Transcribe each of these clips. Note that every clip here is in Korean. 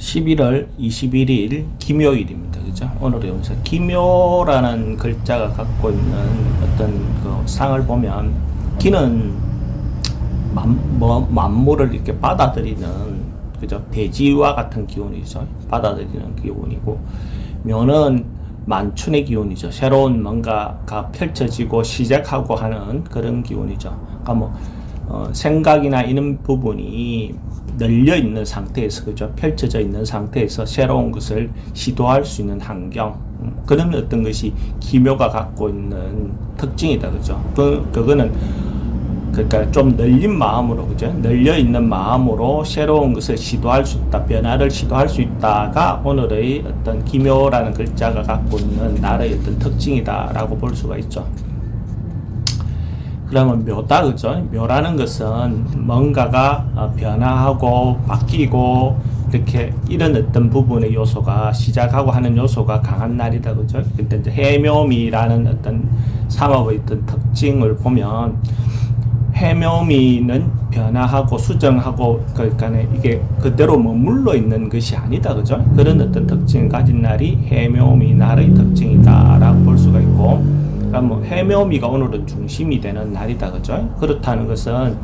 11월 21일 김요일입니다. 그죠? 오늘의 운세. 김요라는 글자가 갖고 있는 어떤 그 상을 보면, 기는 만물을 이렇게 받아들이는, 그죠? 대지와 같은 기운이죠. 받아들이는 기운이고, 묘는 만춘의 기운이죠. 새로운 뭔가가 펼쳐지고 시작하고 하는 그런 기운이죠. 그러니까 생각이나 이런 부분이 널려 있는 상태에서, 그죠? 펼쳐져 있는 상태에서 새로운 것을 시도할 수 있는 환경, 그런 어떤 것이 기묘가 갖고 있는 특징이다, 그죠? 그거는 그러니까 좀 널린 마음으로, 그죠? 널려 있는 마음으로 새로운 것을 시도할 수 있다, 변화를 시도할 수 있다가 오늘의 어떤 기묘라는 글자가 갖고 있는 나의 어떤 특징이다라고 볼 수가 있죠. 그러면 묘다, 그죠? 묘라는 것은 뭔가가 변화하고 바뀌고 이렇게 이런 어떤 부분의 요소가 시작하고 하는 요소가 강한 날이다, 그죠? 근데 이제 해묘미라는 어떤 삼합의 어떤 특징을 보면, 해묘미는 변화하고 수정하고, 그러니까 이게 그대로 머물러 있는 것이 아니다, 그죠? 그런 어떤 특징을 가진 날이 해묘미 날의 특징이다라고 볼 수가 있고, 그러니까 해묘미가 오늘은 중심이 되는 날이다, 그죠? 그렇다는 것은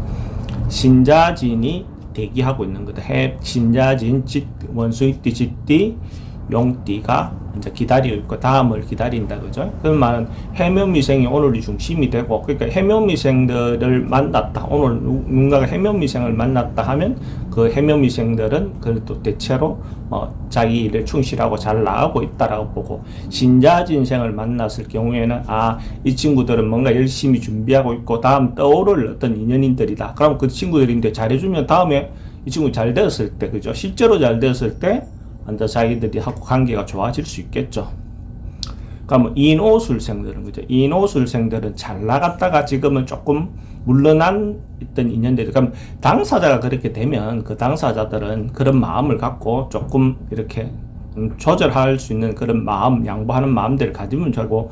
신자진이 대기하고 있는 거다. 신자진, 원수이띠, 쥐띠, 용띠가 이제 기다리고 있고 다음을 기다린다, 그죠? 그런 말은 해묘미생이 오늘이 중심이 되고, 그러니까 해묘미생들을 만났다, 오늘 누군가가 해묘미생을 만났다 하면 그 해묘미생들은 그래도 대체로 자기 일에 충실하고 잘 나가고 있다라고 보고, 신자진생을 만났을 경우에는 이 친구들은 뭔가 열심히 준비하고 있고 다음 떠오를 어떤 인연인들이다. 그럼 그 친구들인데 잘해주면 다음에 이 친구 잘 되었을 때, 그죠? 실제로 잘 되었을 때 먼저 자기들이 하고 관계가 좋아질 수 있겠죠. 그러니까 인오술생들은, 그죠? 인오술생들은 잘 나갔다가 지금은 조금 물러난 있던 인연들이, 그럼 당사자가 그렇게 되면 그 당사자들은 그런 마음을 갖고 조금 이렇게 조절할 수 있는 그런 마음, 양보하는 마음들을 가지면 되고,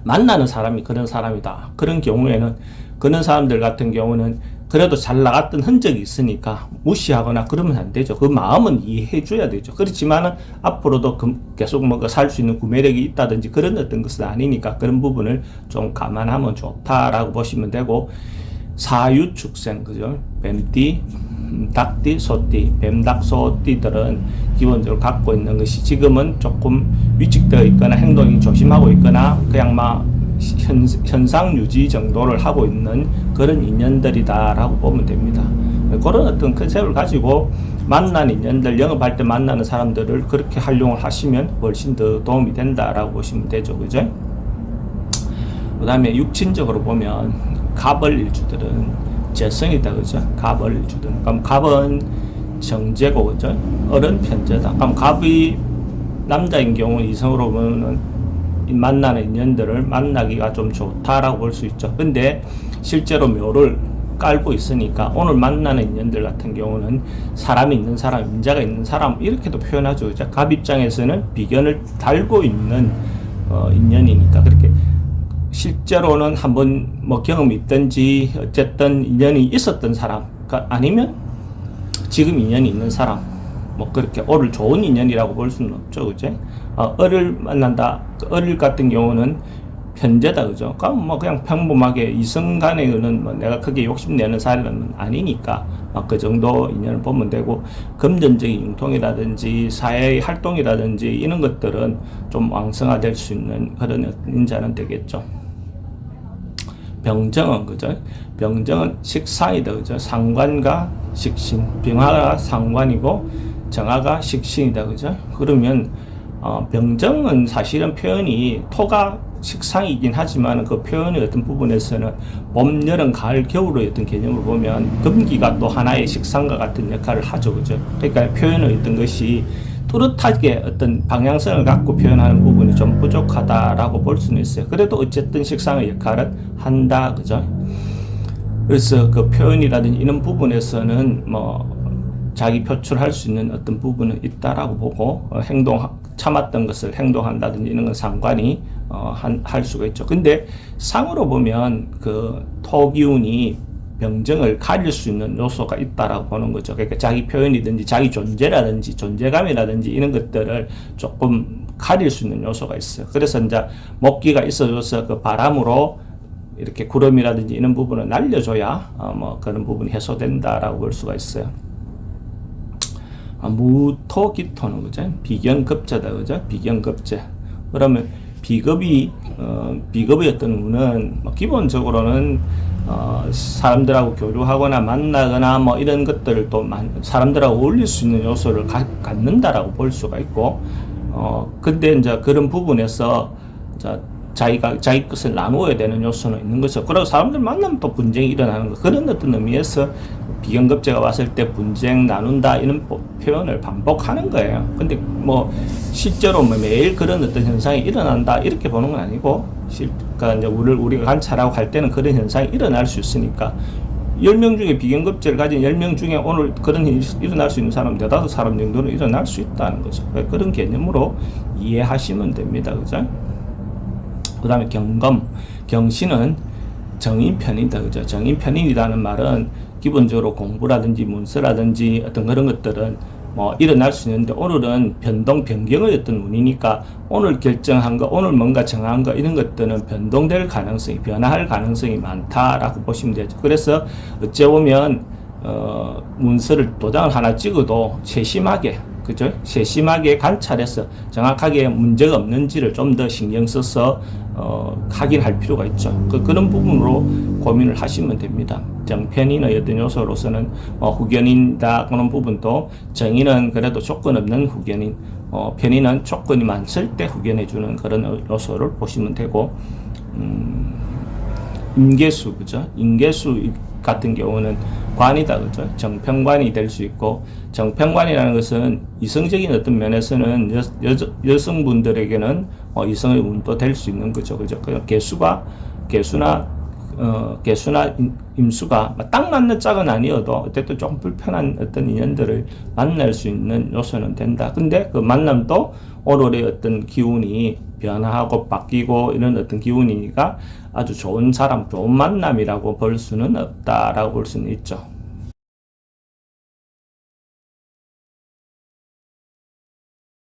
만나는 사람이 그런 사람이다. 그런 경우에는, 그런 사람들 같은 경우는 그래도 잘 나갔던 흔적이 있으니까 무시하거나 그러면 안 되죠. 그 마음은 이해해 줘야 되죠. 그렇지만은 앞으로도 계속 뭔가 살 수 있는 구매력이 있다든지 그런 어떤 것은 아니니까 그런 부분을 좀 감안하면 좋다라고 보시면 되고, 사유축생, 그죠? 뱀띠, 닭띠, 소띠, 뱀닭, 소띠들은 기본적으로 갖고 있는 것이 지금은 조금 위축되어 있거나 행동이 조심하고 있거나 그냥 현상 유지 정도를 하고 있는 그런 인연들이다라고 보면 됩니다. 그런 어떤 컨셉을 가지고 만난 인연들, 영업할 때 만나는 사람들을 그렇게 활용을 하시면 훨씬 더 도움이 된다라고 보시면 되죠, 그죠? 그 다음에 육친적으로 보면 갑을 일주들은 재성이다, 그죠? 갑을 일주들은, 그럼 갑은 정제고, 그죠? 어른 편제다. 그럼 갑이 남자인 경우 이성으로 보면은 만나는 인연들을 만나기가 좀 좋다라고 볼 수 있죠. 근데 실제로 묘를 깔고 있으니까 오늘 만나는 인연들 같은 경우는 사람이 있는 사람, 인자가 있는 사람, 이렇게도 표현하죠. 갑 입장에서는 비견을 달고 있는 인연이니까, 그렇게 실제로는 한번 경험이 있든지 어쨌든 인연이 있었던 사람, 아니면 지금 인연이 있는 사람, 그렇게 을을 좋은 인연이라고 볼 수는 없죠, 그죠? 을을 만난다. 을 같은 경우는 편제다, 그죠? 그냥 평범하게 이성 간에는 내가 크게 욕심내는 사람은 아니니까 그 정도 인연을 보면 되고, 금전적인 융통이라든지 사회의 활동이라든지 이런 것들은 좀 왕성화될 수 있는 그런 인자는 되겠죠. 병정은, 그죠? 병정은 식상이다, 그죠? 상관과 식신, 병화가 상관이고 정화가 식신이다, 그죠? 그러면 병정은 사실은 표현이 토가 식상이긴 하지만 그 표현의 어떤 부분에서는 봄, 여름, 가을, 겨울의 어떤 개념을 보면 금기가 또 하나의 식상과 같은 역할을 하죠, 그죠? 그러니까 표현의 어떤 것이 뚜렷하게 어떤 방향성을 갖고 표현하는 부분이 좀 부족하다라고 볼 수는 있어요. 그래도 어쨌든 식상의 역할은 한다, 그죠? 그래서 그 표현이라든지 이런 부분에서는 자기 표출할 수 있는 어떤 부분은 있다라고 보고, 참았던 것을 행동한다든지 이런 건 상관이 할 수가 있죠. 근데 상으로 보면 그 토기운이 병정을 가릴 수 있는 요소가 있다라고 보는 거죠. 그러니까 자기 표현이든지 자기 존재라든지 존재감이라든지 이런 것들을 조금 가릴 수 있는 요소가 있어요. 그래서 이제 목기가 있어줘서 그 바람으로 이렇게 구름이라든지 이런 부분을 날려줘야 뭐 그런 부분이 해소된다라고 볼 수가 있어요. 무토기토는 그죠? 비견급제다 그죠? 비견급제. 그러면 비급의 어떤 운은 기본적으로는 사람들하고 교류하거나 만나거나 뭐 이런 것들을 또 사람들하고 어울릴 수 있는 요소를 갖는다라고 볼 수가 있고, 근데 이제 그런 부분에서 자기 것을 나누어야 되는 요소는 있는 거죠. 그리고 사람들 만나면 또 분쟁이 일어나는 거. 그런 어떤 의미에서 비견급제가 왔을 때 분쟁 나눈다 이런 표현을 반복하는 거예요. 근데 뭐 실제로 뭐 매일 그런 어떤 현상이 일어난다 이렇게 보는 건 아니고, 그러니까 이제 우리가 관찰하고 할 때는 그런 현상이 일어날 수 있으니까 10명 중에 비견급제를 가진 10명 중에 오늘 그런 일이 일어날 수 있는 사람 4-5사람 정도는 일어날 수 있다는 거죠. 그런 개념으로 이해하시면 됩니다. 그죠? 그 다음에 경신은 정인편이다. 그죠? 정인편인이라는 말은 기본적으로 공부라든지 문서라든지 어떤 그런 것들은 뭐 일어날 수 있는데, 오늘은 변경의 어떤 운이니까 오늘 결정한 거, 오늘 뭔가 정한 거 이런 것들은 변동될 가능성이, 변화할 가능성이 많다라고 보시면 되죠. 그래서 어째 보면 문서를 도장을 하나 찍어도 세심하게, 그죠? 세심하게 관찰해서 정확하게 문제가 없는지를 좀 더 신경 써서 확인할 필요가 있죠. 그런 부분으로 고민을 하시면 됩니다. 정편인의 어떤 요소로서는 후견인이다 그런 부분도, 정인은 그래도 조건 없는 후견인, 편인은 조건이 많을 때 후견해주는 그런 요소를 보시면 되고, 인계수, 그죠? 인계수 같은 경우는 관이다, 그죠? 정평관이 될 수 있고, 정평관이라는 것은 이성적인 어떤 면에서는 여성분들에게는 이성의 운도 될 수 있는 거죠, 그죠? 개수나 임수가 딱 맞는 짝은 아니어도 어쨌든 좀 불편한 어떤 인연들을 만날 수 있는 요소는 된다. 근데 그 만남도 오늘의 어떤 기운이 변화하고 바뀌고 이런 어떤 기운이니까 아주 좋은 사람, 좋은 만남이라고 볼 수는 없다라고 볼 수는 있죠.